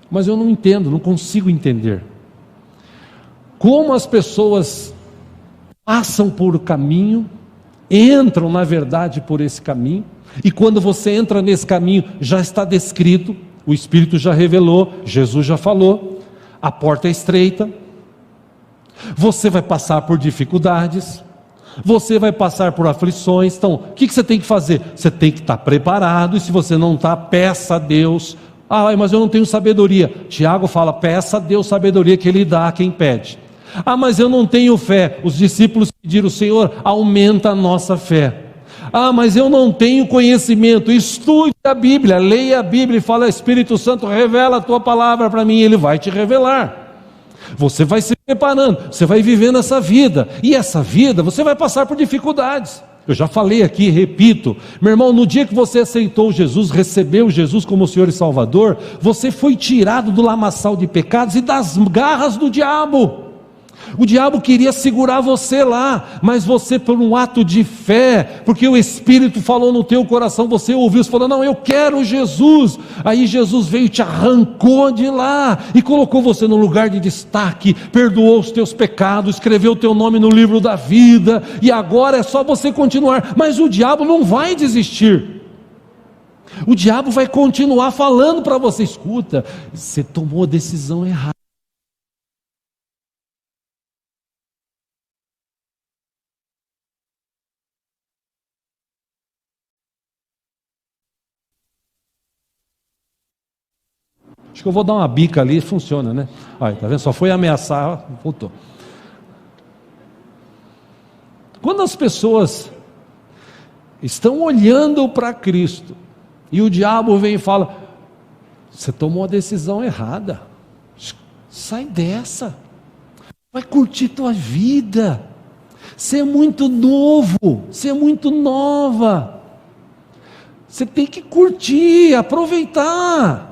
Speaker 1: mas eu não entendo, não consigo entender como as pessoas passam por o caminho, entram na verdade por esse caminho, e quando você entra nesse caminho, já está descrito, o Espírito já revelou, Jesus já falou, a porta é estreita, você vai passar por dificuldades, você vai passar por aflições. Então, o que você tem que fazer? Você tem que estar preparado, e se você não está, peça a Deus. Mas eu não tenho sabedoria. Tiago fala, peça a Deus sabedoria, que Ele dá a quem pede. Mas eu não tenho fé. Os discípulos pediram: Senhor, aumenta a nossa fé. Mas eu não tenho conhecimento. Estude a Bíblia, leia a Bíblia e fala: Espírito Santo, revela a tua palavra para mim. Ele vai te revelar. Você vai se preparando, você vai vivendo essa vida, e essa vida você vai passar por dificuldades. Eu já falei aqui, repito, meu irmão, no dia que você aceitou Jesus, recebeu Jesus como Senhor e Salvador, você foi tirado do lamaçal de pecados e das garras do diabo. O diabo queria segurar você lá, mas você, por um ato de fé, porque o Espírito falou no teu coração, você ouviu, você falou: não, eu quero Jesus. Aí Jesus veio e te arrancou de lá e colocou você num lugar de destaque, perdoou os teus pecados, escreveu o teu nome no livro da vida, e agora é só você continuar. Mas o diabo não vai desistir. O diabo vai continuar falando para você: escuta, você tomou a decisão errada. Acho que eu vou dar uma bica ali e funciona, né? Olha, tá vendo? Só foi ameaçar, voltou. Quando as pessoas estão olhando para Cristo e o diabo vem e fala: você tomou a decisão errada, sai dessa, vai curtir tua vida, você é muito novo, você é muito nova, você tem que curtir, aproveitar.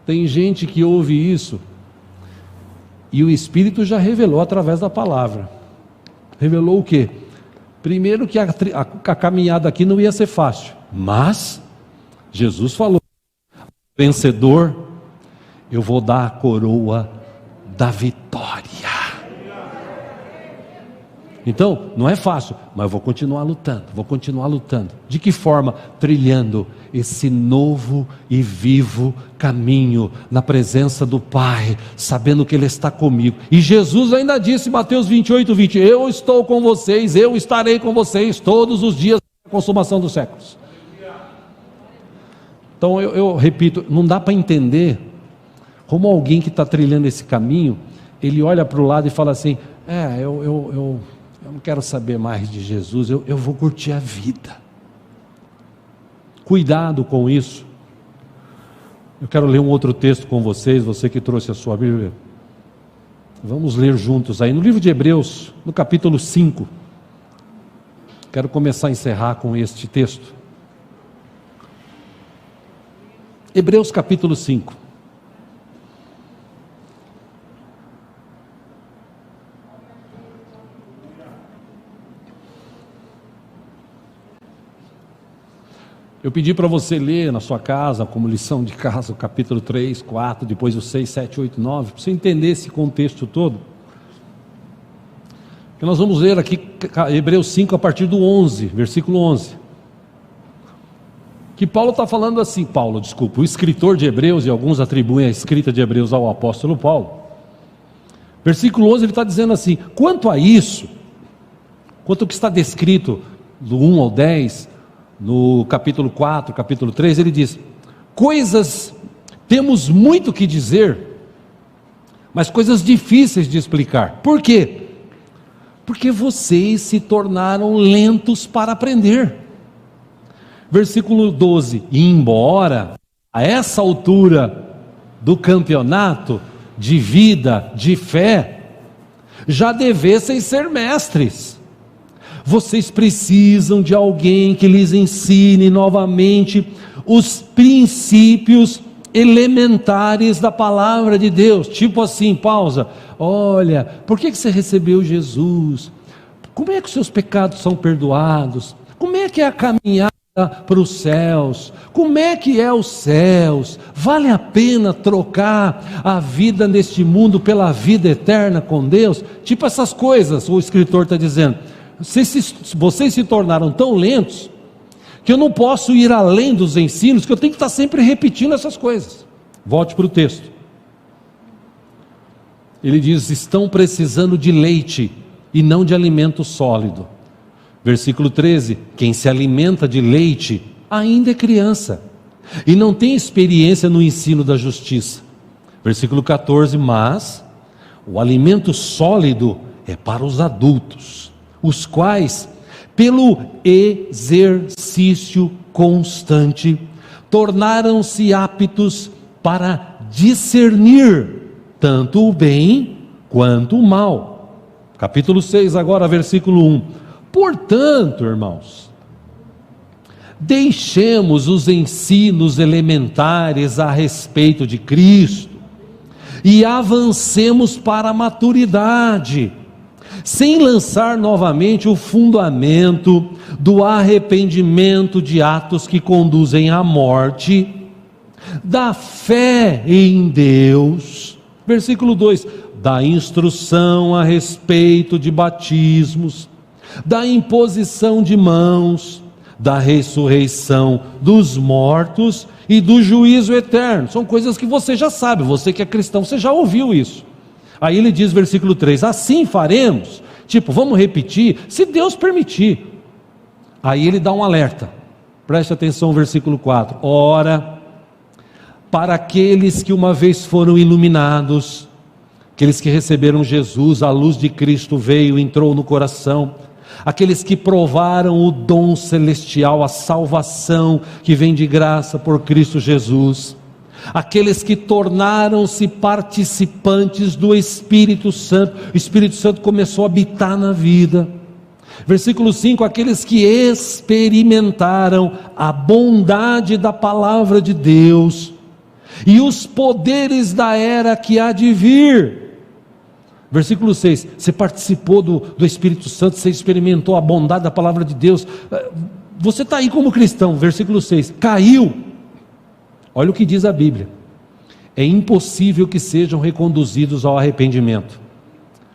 Speaker 1: Tem gente que ouve isso e o Espírito já revelou através da palavra. Revelou o quê? Primeiro que a caminhada aqui não ia ser fácil, mas Jesus falou: vencedor, eu vou dar a coroa da vitória. Então, não é fácil, mas eu vou continuar lutando. De que forma? Trilhando esse novo e vivo caminho na presença do Pai, sabendo que Ele está comigo. E Jesus ainda disse, Mateus 28:20, eu estou com vocês, eu estarei com vocês todos os dias da consumação dos séculos. Então eu repito, não dá para entender como alguém que está trilhando esse caminho, ele olha para o lado e fala assim: eu não quero saber mais de Jesus, eu vou curtir a vida. Cuidado com isso. Eu quero ler um outro texto com vocês, você que trouxe a sua Bíblia. Vamos ler juntos aí, no livro de Hebreus, no capítulo 5. Quero começar a encerrar com este texto. Hebreus capítulo 5. Eu pedi para você ler na sua casa, como lição de casa, o capítulo 3, 4, depois o 6, 7, 8, 9, para você entender esse contexto todo. Que nós vamos ler aqui Hebreus 5 a partir do 11, versículo 11. Que Paulo está falando assim, o escritor de Hebreus, e alguns atribuem a escrita de Hebreus ao apóstolo Paulo. Versículo 11 ele está dizendo assim: quanto a isso, quanto ao que está descrito do 1 ao 10, no capítulo 4, capítulo 3, ele diz: temos muito que dizer, mas coisas difíceis de explicar. Por quê? Porque vocês se tornaram lentos para aprender. Versículo 12: embora a essa altura do campeonato de vida, de fé, já devessem ser mestres, vocês precisam de alguém que lhes ensine novamente os princípios elementares da palavra de Deus. Tipo assim, pausa, olha, por que você recebeu Jesus? Como é que os seus pecados são perdoados? Como é que é a caminhada para os céus? Como é que é os céus? Vale a pena trocar a vida neste mundo pela vida eterna com Deus? Tipo essas coisas, o escritor está dizendo. Vocês se tornaram tão lentos que eu não posso ir além dos ensinos, que eu tenho que estar sempre repetindo essas coisas. Volte para o texto. Ele diz: estão precisando de leite e não de alimento sólido. Versículo 13: quem se alimenta de leite ainda é criança e não tem experiência no ensino da justiça. Versículo 14: mas o alimento sólido é para os adultos, os quais, pelo exercício constante, tornaram-se aptos para discernir tanto o bem quanto o mal. Capítulo 6 agora, versículo 1: portanto, irmãos, deixemos os ensinos elementares a respeito de Cristo e avancemos para a maturidade, sem lançar novamente o fundamento do arrependimento de atos que conduzem à morte, da fé em Deus. Versículo 2: da instrução a respeito de batismos, da imposição de mãos, da ressurreição dos mortos e do juízo eterno. São coisas que você já sabe, você que é cristão, você já ouviu isso. Aí ele diz, versículo 3: assim faremos, tipo, vamos repetir, se Deus permitir. Aí ele dá um alerta, preste atenção, versículo 4: ora, para aqueles que uma vez foram iluminados, aqueles que receberam Jesus, a luz de Cristo veio, entrou no coração, aqueles que provaram o dom celestial, a salvação que vem de graça por Cristo Jesus, aqueles que tornaram-se participantes do Espírito Santo, o Espírito Santo começou a habitar na vida. Versículo 5: aqueles que experimentaram a bondade da palavra de Deus e os poderes da era que há de vir. Versículo 6: você participou do Espírito Santo, você experimentou a bondade da palavra de Deus, você está aí como cristão. Versículo 6: caiu. Olha o que diz a Bíblia: é impossível que sejam reconduzidos ao arrependimento.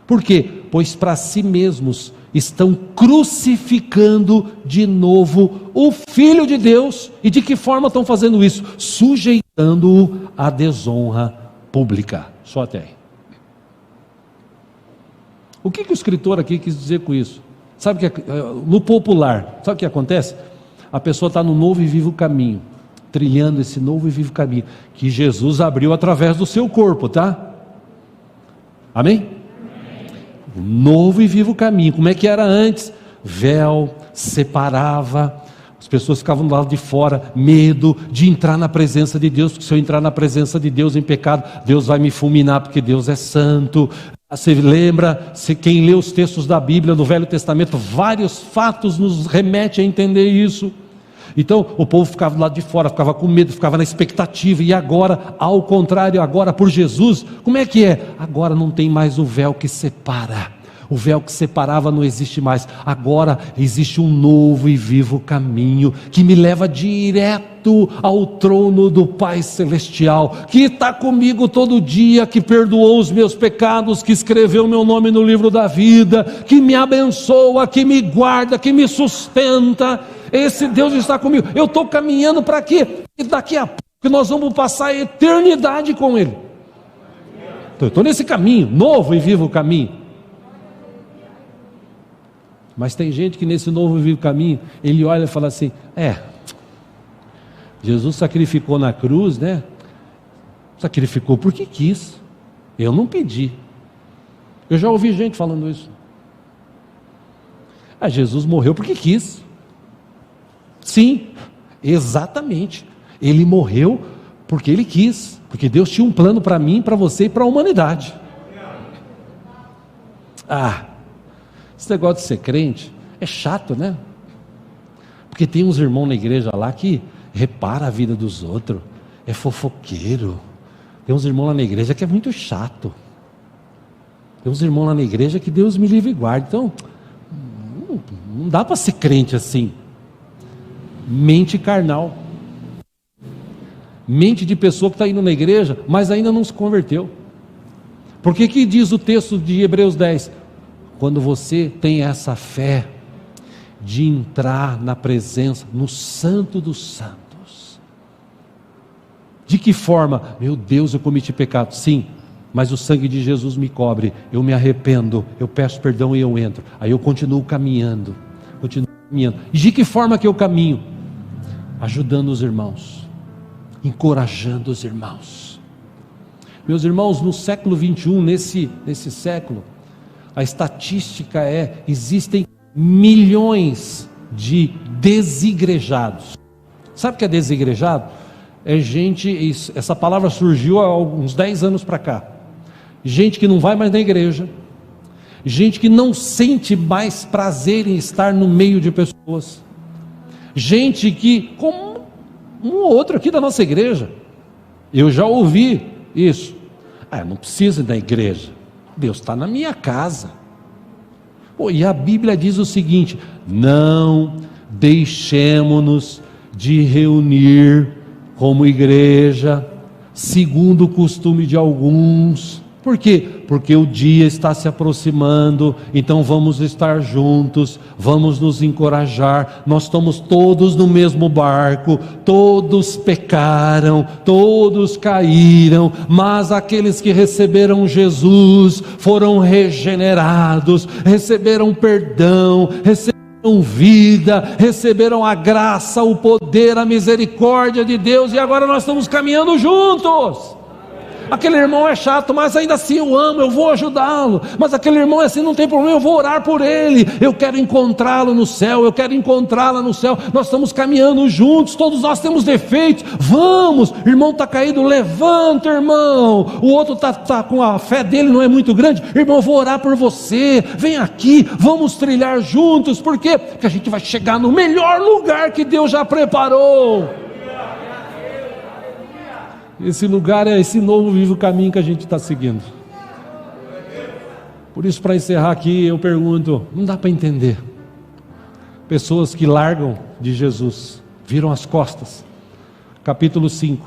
Speaker 1: Por quê? Pois para si mesmos estão crucificando de novo o Filho de Deus. E de que forma estão fazendo isso? Sujeitando-o à desonra pública. Só até aí. O que o escritor aqui quis dizer com isso? Sabe que no popular, sabe o que acontece? A pessoa está no novo e vivo caminho, trilhando esse novo e vivo caminho que Jesus abriu através do seu corpo, tá? Amém? O novo e vivo caminho. Como é que era antes? Véu separava, as pessoas ficavam do lado de fora, medo de entrar na presença de Deus, porque se eu entrar na presença de Deus em pecado, Deus vai me fulminar, porque Deus é santo. Você lembra, quem lê os textos da Bíblia, do Velho Testamento, vários fatos nos remetem a entender isso. Então o povo ficava do lado de fora, ficava com medo, ficava na expectativa. E agora, ao contrário, agora por Jesus, como é que é? Agora não tem mais o véu que separa. O véu que separava não existe mais. Agora existe um novo e vivo caminho que me leva direto ao trono do Pai Celestial, que está comigo todo dia, que perdoou os meus pecados, que escreveu meu nome no livro da vida, que me abençoa, que me guarda, que me sustenta. Esse Deus está comigo. Eu estou caminhando para quê? E daqui a pouco nós vamos passar a eternidade com Ele. Então, eu estou nesse caminho, novo e vivo caminho. Mas tem gente que nesse novo e vivo caminho, ele olha e fala assim: Jesus sacrificou na cruz, né? Sacrificou porque quis. Eu não pedi. Eu já ouvi gente falando isso. Jesus morreu porque quis. Sim, exatamente. Ele morreu porque Ele quis. Porque Deus tinha um plano para mim, para você e para a humanidade. Esse negócio de ser crente é chato, né? Porque tem uns irmãos na igreja lá que repara a vida dos outros, é fofoqueiro. Tem uns irmãos lá na igreja que é muito chato. Tem uns irmãos lá na igreja que Deus me livre e guarde. Então, não dá para ser crente assim. Mente carnal. Mente de pessoa que está indo na igreja, mas ainda não se converteu. Por que diz o texto de Hebreus 10? Quando você tem essa fé de entrar na presença, no Santo dos Santos. De que forma? Meu Deus, eu cometi pecado. Sim, mas o sangue de Jesus me cobre. Eu me arrependo, eu peço perdão e eu entro. Aí eu continuo caminhando. E de que forma que eu caminho? Ajudando os irmãos, encorajando os irmãos. Meus irmãos, no século 21, nesse século, a estatística existem milhões de desigrejados. Sabe o que é desigrejado? É gente, essa palavra surgiu há uns 10 anos para cá. Gente que não vai mais na igreja, gente que não sente mais prazer em estar no meio de pessoas, gente que, como um ou outro aqui da nossa igreja, eu já ouvi isso: não precisa ir na igreja, Deus está na minha casa. E a Bíblia diz o seguinte: não deixemos-nos de reunir como igreja, segundo o costume de alguns. Por quê? Porque o dia está se aproximando, então vamos estar juntos, vamos nos encorajar. Nós estamos todos no mesmo barco, todos pecaram, todos caíram, mas aqueles que receberam Jesus foram regenerados, receberam perdão, receberam vida, receberam a graça, o poder, a misericórdia de Deus, e agora nós estamos caminhando juntos. Aquele irmão é chato, mas ainda assim eu amo, eu vou ajudá-lo. Mas aquele irmão é assim, não tem problema, eu vou orar por ele. Eu quero encontrá-lo no céu, eu quero encontrá-la no céu. Nós estamos caminhando juntos, todos nós temos defeitos. Vamos, irmão está caído, levanta, irmão. O outro está com a fé dele, não é muito grande. Irmão, eu vou orar por você. Vem aqui, vamos trilhar juntos. Por quê? Porque a gente vai chegar no melhor lugar que Deus já preparou. Esse lugar é esse novo vivo caminho que a gente está seguindo. Por isso, para encerrar aqui, eu pergunto: não dá para entender pessoas que largam de Jesus, viram as costas, capítulo 5,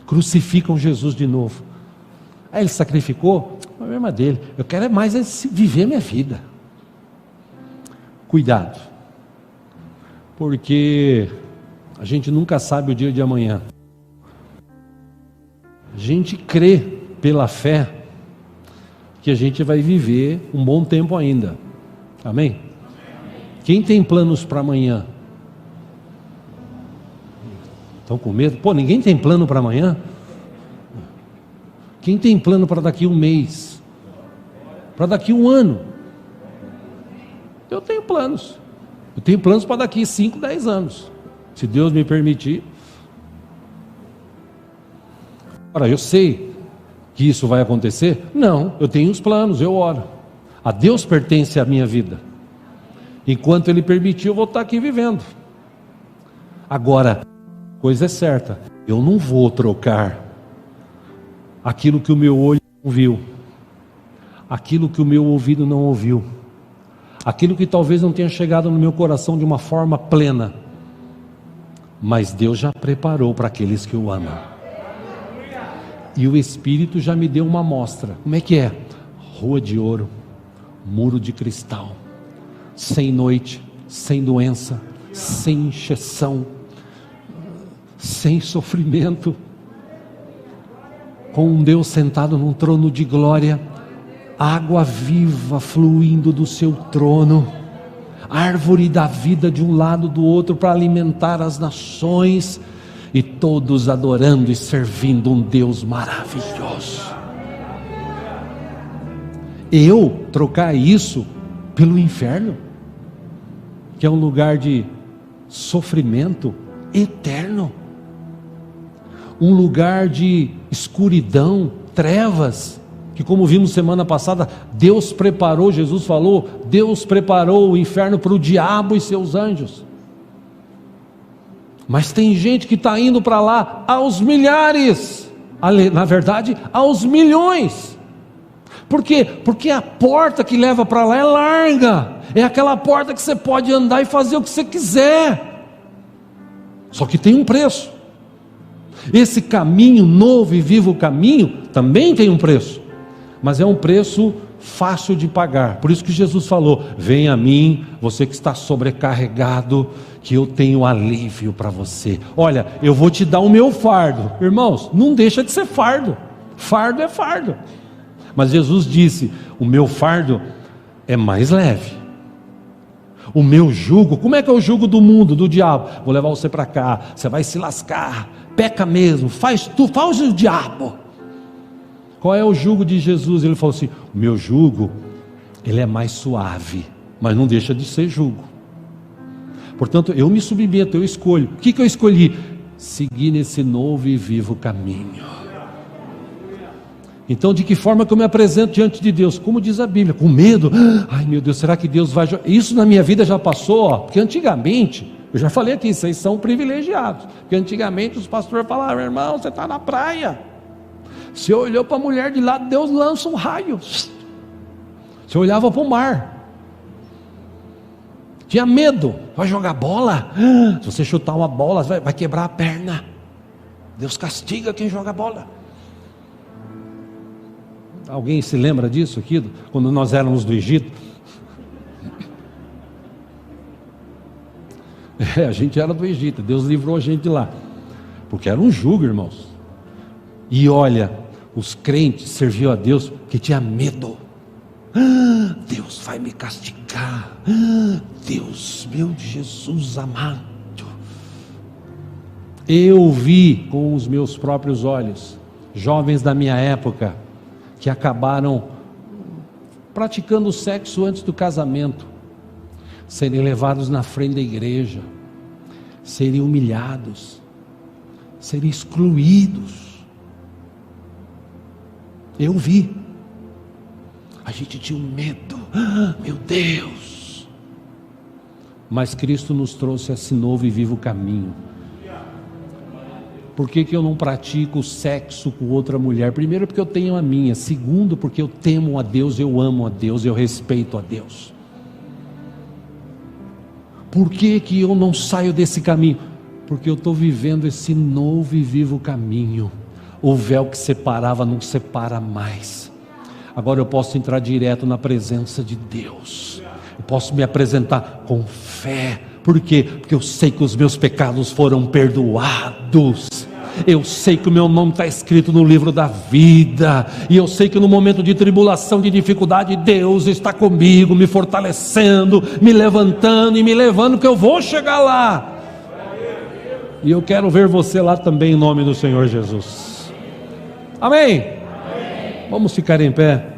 Speaker 1: crucificam Jesus de novo. Ele sacrificou, o problema dele, eu quero mais viver minha vida. Cuidado, porque a gente nunca sabe o dia de amanhã. A gente crê pela fé que a gente vai viver um bom tempo ainda. Amém? Quem tem planos para amanhã? Estão com medo? Ninguém tem plano para amanhã? Quem tem plano para daqui um mês? Para daqui um ano? Eu tenho planos. Eu tenho planos para daqui 5, 10 anos. Se Deus me permitir. Ora, eu sei que isso vai acontecer? Não, eu tenho os planos, eu oro. A Deus pertence a minha vida. Enquanto Ele permitir, eu vou estar aqui vivendo. Agora, coisa é certa, eu não vou trocar aquilo que o meu olho não viu, aquilo que o meu ouvido não ouviu, aquilo que talvez não tenha chegado no meu coração de uma forma plena, mas Deus já preparou para aqueles que o amam. E o Espírito já me deu uma amostra. Como é que é? Rua de ouro, muro de cristal, sem noite, sem doença, sem encheção, sem sofrimento, com um Deus sentado num trono de glória, água viva fluindo do seu trono, árvore da vida de um lado do outro para alimentar as nações, e todos adorando e servindo um Deus maravilhoso. Eu trocar isso pelo inferno, que é um lugar de sofrimento eterno, um lugar de escuridão, trevas, que como vimos semana passada, Deus preparou, Jesus falou, Deus preparou o inferno para o diabo e seus anjos. Mas tem gente que está indo para lá aos milhares, na verdade aos milhões. Por quê? Porque a porta que leva para lá é larga, é aquela porta que você pode andar e fazer o que você quiser, só que tem um preço. Esse caminho novo e vivo caminho também tem um preço, mas é um preço fácil de pagar. Por isso que Jesus falou: venha a mim, você que está sobrecarregado, que eu tenho alívio para você. Olha, eu vou te dar o meu fardo. Irmãos, não deixa de ser fardo, fardo é fardo, mas Jesus disse: o meu fardo é mais leve, o meu jugo. Como é que é o jugo do mundo, do diabo? Vou levar você para cá, você vai se lascar, peca mesmo, faz o diabo. Qual é o jugo de Jesus? Ele falou assim: o meu jugo, ele é mais suave, mas não deixa de ser jugo. Portanto, eu me submeto, eu escolho. O que eu escolhi? Seguir nesse novo e vivo caminho. Então, de que forma que eu me apresento diante de Deus? Como diz a Bíblia, com medo. Ai meu Deus, será que Deus vai... Isso na minha vida já passou, ó, porque antigamente, eu já falei aqui, vocês são privilegiados, porque antigamente os pastores falavam: irmão, você está na praia, você olhou para a mulher de lado, Deus lança um raio. Você olhava para o mar, tinha medo, vai jogar bola, se você chutar uma bola, vai quebrar a perna, Deus castiga quem joga bola. Alguém se lembra disso aqui, quando nós éramos do Egito? A gente era do Egito, Deus livrou a gente de lá, porque era um jugo, irmãos. E olha, os crentes serviam a Deus porque tinha medo. Deus vai me castigar, Deus, meu Jesus amado. Eu vi com os meus próprios olhos jovens da minha época que acabaram praticando sexo antes do casamento, serem levados na frente da igreja, serem humilhados, serem excluídos. Eu vi. A gente tinha um medo, meu Deus, mas Cristo nos trouxe esse novo e vivo caminho. Por que eu não pratico sexo com outra mulher? Primeiro, porque eu tenho a minha. Segundo, porque eu temo a Deus, eu amo a Deus, eu respeito a Deus. Por que eu não saio desse caminho? Porque eu estou vivendo esse novo e vivo caminho. O véu que separava não separa mais. Agora eu posso entrar direto na presença de Deus. Eu posso me apresentar com fé. Por quê? Porque eu sei que os meus pecados foram perdoados. Eu sei que o meu nome está escrito no livro da vida. E eu sei que no momento de tribulação, de dificuldade, Deus está comigo, me fortalecendo, me levantando e me levando, que eu vou chegar lá. E eu quero ver você lá também, em nome do Senhor Jesus. Amém? Vamos ficar em pé.